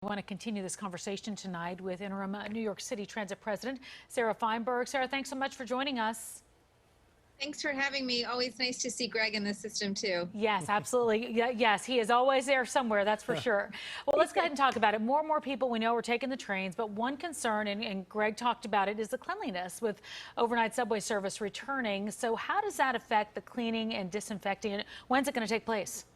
I want to continue this conversation tonight with interim New York City Transit President Sarah Feinberg. Sarah, thanks so much for joining us. Thanks for having me. Always nice to see Greg in the system, too. Yes, absolutely. Yes, he is always there somewhere, that's for sure. Well, let's go ahead and talk about it. More and more people we know are taking the trains, but one concern, and Greg talked about it, is the cleanliness with overnight subway service returning. So how does that affect the cleaning and disinfecting? When's it going to take place?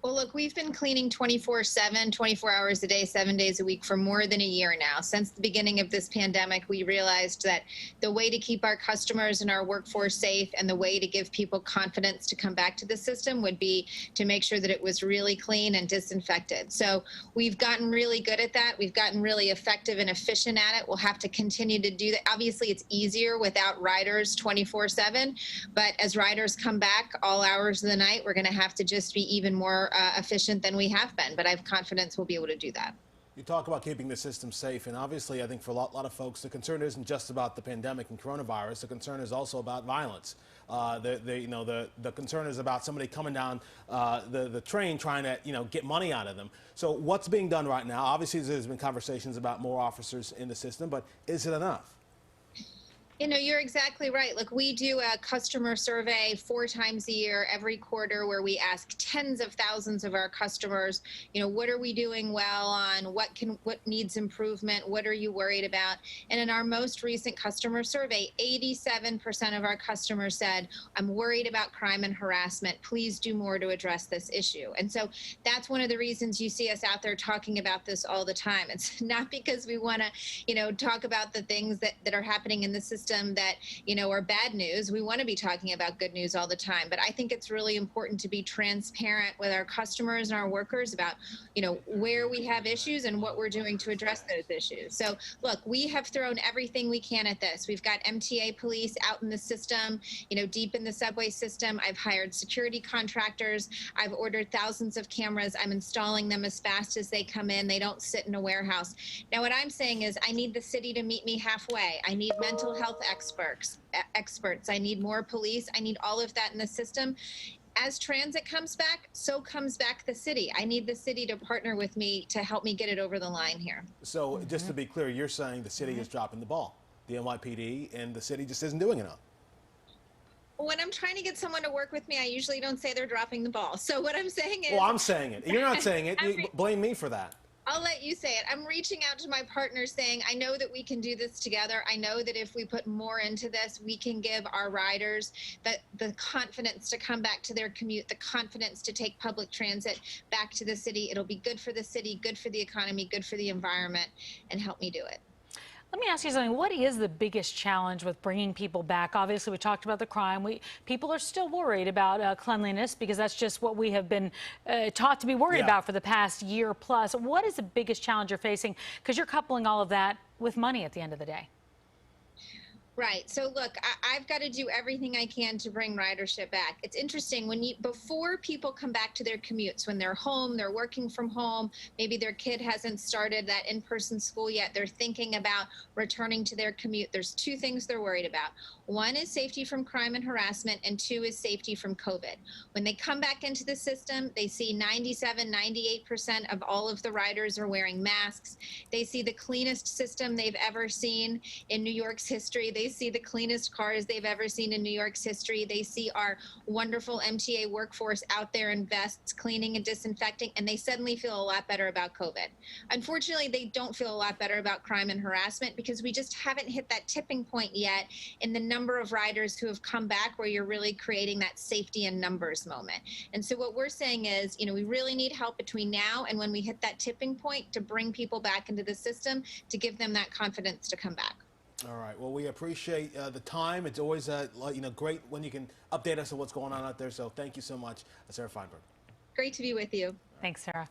Well, look, we've been cleaning 24/7, 24 hours a day, 7 days a week for more than a year now. Since the beginning of this pandemic, we realized that the way to keep our customers and our workforce safe and the way to give people confidence to come back to the system would be to make sure that it was really clean and disinfected. So we've gotten really good at that. We've gotten really effective and efficient at it. We'll have to continue to do that. Obviously, it's easier without riders 24/7, but as riders come back all hours of the night, we're going to have to just be even more efficient than we have been, but I have confidence we'll be able to do that. You talk about keeping the system safe, and obviously I think for a lot of folks the concern isn't just about the pandemic and coronavirus. The concern is also about violence. The concern is about somebody coming down the train trying to get money out of them. So what's being done right now? Obviously there's been conversations about more officers in the system, but is it enough? You know, you're exactly right. Look, we do a customer survey 4 times a year, every quarter, where we ask tens of thousands of our customers, what are we doing well on? What needs improvement? What are you worried about? And in our most recent customer survey, 87% of our customers said, I'm worried about crime and harassment. Please do more to address this issue. And so that's one of the reasons you see us out there talking about this all the time. It's not because we want to, talk about the things that are happening in the system that are bad news. We want to be talking about good news all the time, but I think it's really important to be transparent with our customers and our workers about where we have issues and what we're doing to address those issues. So look, we have thrown everything we can at this. We've got MTA police out in the system, deep in the subway system. I've hired security contractors. I've ordered thousands of cameras. I'm installing them as fast as they come in. They don't sit in a warehouse. Now what I'm saying is I need the city to meet me halfway. I need mental health experts. I need more police. I need all of that in the system. As transit comes back, so comes back the city. I need the city to partner with me to help me get it over the line here. So just to be clear, you're saying the city is dropping the ball, the NYPD, and the city just isn't doing enough. When I'm trying to get someone to work with me, I usually don't say they're dropping the ball. So what I'm saying is... Well, I'm saying it. You're not saying it. You blame me for that. I'll let you say it. I'm reaching out to my partners saying, I know that we can do this together. I know that if we put more into this, we can give our riders the confidence to come back to their commute, the confidence to take public transit back to the city. It'll be good for the city, good for the economy, good for the environment, and help me do it. Let me ask you something. What is the biggest challenge with bringing people back? Obviously, we talked about the crime. People are still worried about cleanliness because that's just what we have been taught to be worried about for the past year plus. What is the biggest challenge you're facing? Because you're coupling all of that with money at the end of the day. Right. So look, I've got to do everything I can to bring ridership back. It's interesting before people come back to their commutes, when they're home, they're working from home, maybe their kid hasn't started that in-person school yet, they're thinking about returning to their commute. There's 2 things they're worried about. One is safety from crime and harassment, and 2 is safety from COVID. When they come back into the system, they see 97, 98% of all of the riders are wearing masks. They see the cleanest system they've ever seen in New York's history. They see the cleanest cars they've ever seen in New York's history. They see our wonderful MTA workforce out there in vests, cleaning and disinfecting, and they suddenly feel a lot better about COVID. Unfortunately, they don't feel a lot better about crime and harassment because we just haven't hit that tipping point yet in the number of riders who have come back where you're really creating that safety in numbers moment. And so what we're saying is, we really need help between now and when we hit that tipping point to bring people back into the system, to give them that confidence to come back. All right. Well, we appreciate the time. It's always great when you can update us on what's going on out there. So thank you so much, Sarah Feinberg. Great to be with you. Thanks, Sarah.